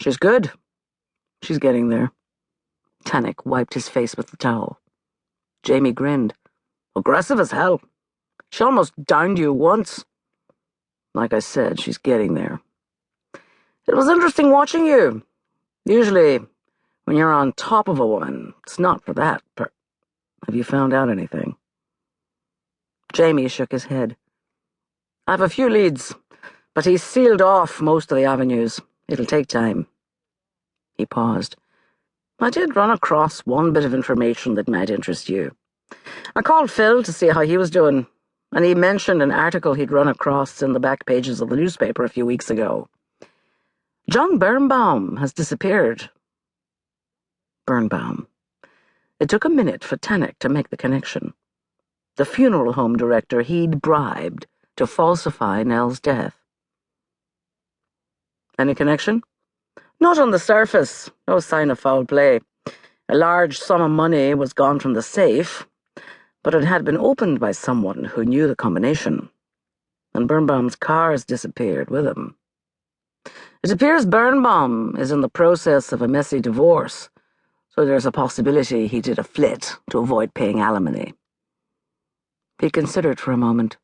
She's good. She's getting there. Tannick wiped his face with the towel. Jamie grinned. Aggressive as hell. She almost downed you once. Like I said, she's getting there. It was interesting watching you. Usually, when you're on top of a one, it's not for that. Have you found out anything? Jamie shook his head. I've a few leads, but he's sealed off most of the avenues. It'll take time. He paused. I did run across one bit of information that might interest you. I called Phil to see how he was doing, and he mentioned an article he'd run across in the back pages of the newspaper a few weeks ago. John Birnbaum has disappeared. Birnbaum. It took a minute for Tannick to make the connection. The funeral home director he'd bribed to falsify Nell's death. Any connection? Not on the surface. No sign of foul play. A large sum of money was gone from the safe, but it had been opened by someone who knew the combination, and Birnbaum's car has disappeared with him. It appears Birnbaum is in the process of a messy divorce, so there's a possibility he did a flit to avoid paying alimony. He considered for a moment.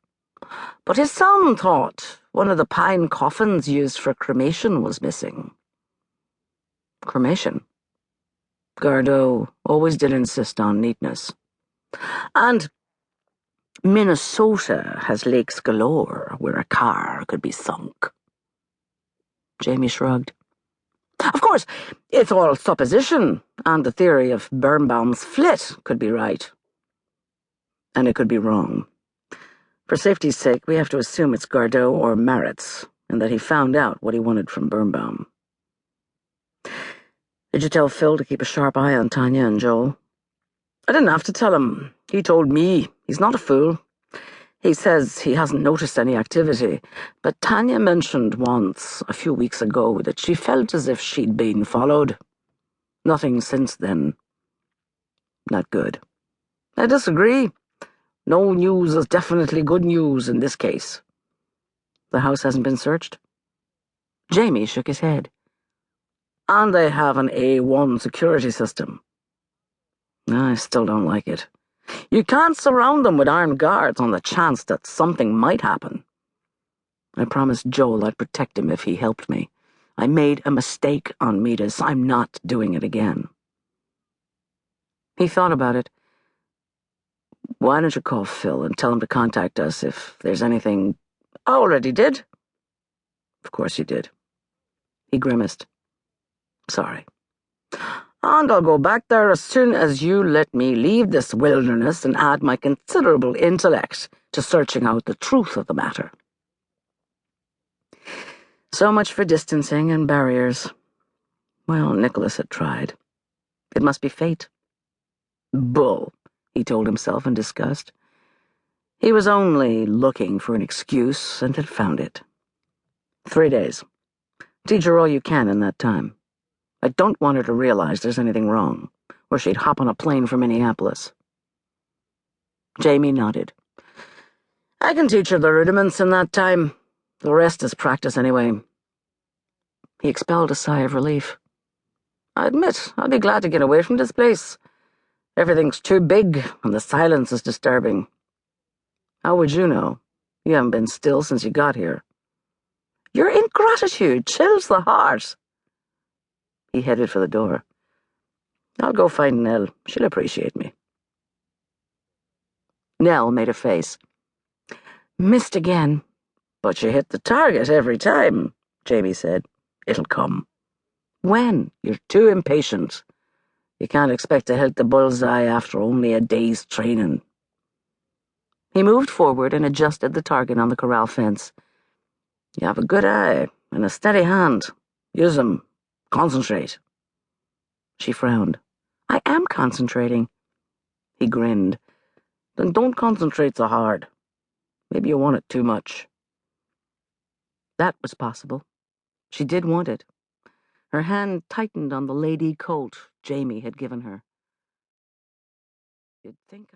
But his son thought one of the pine coffins used for cremation was missing. Cremation? Gardeau always did insist on neatness. And Minnesota has lakes galore where a car could be sunk. Jamie shrugged. Of course, it's all supposition, and the theory of Birnbaum's flit could be right. And it could be wrong. For safety's sake, we have to assume it's Gardeau or Maritz, and that he found out what he wanted from Birnbaum. Did you tell Phil to keep a sharp eye on Tanya and Joel? I didn't have to tell him. He told me. He's not a fool. He says he hasn't noticed any activity, but Tanya mentioned once, a few weeks ago, that she felt as if she'd been followed. Nothing since then. Not good. I disagree. No news is definitely good news in this case. The house hasn't been searched? Jamie shook his head. And they have an A1 security system. I still don't like it. You can't surround them with armed guards on the chance that something might happen. I promised Joel I'd protect him if he helped me. I made a mistake on Midas. I'm not doing it again. He thought about it. Why don't you call Phil and tell him to contact us if there's anything... I already did. Of course you did. He grimaced. Sorry. And I'll go back there as soon as you let me leave this wilderness and add my considerable intellect to searching out the truth of the matter. So much for distancing and barriers. Well, Nicholas had tried. It must be fate. Bull, he told himself in disgust. He was only looking for an excuse and had found it. 3 days. Teach her all you can in that time. I don't want her to realize there's anything wrong, or she'd hop on a plane for Minneapolis. Jamie nodded. I can teach her the rudiments in that time. The rest is practice anyway. He expelled a sigh of relief. I admit, I'd be glad to get away from this place. Everything's too big, and the silence is disturbing. How would you know? You haven't been still since you got here. Your ingratitude chills the heart. He headed for the door. I'll go find Nell. She'll appreciate me. Nell made a face. Missed again. But you hit the target every time, Jamie said. It'll come. When? You're too impatient. You can't expect to hit the bullseye after only a day's training. He moved forward and adjusted the target on the corral fence. You have a good eye and a steady hand. Use 'em. Concentrate. She frowned. I am concentrating. He grinned. Then don't concentrate so hard. Maybe you want it too much. That was possible. She did want it. Her hand tightened on the lady colt Jamie had given her. You'd think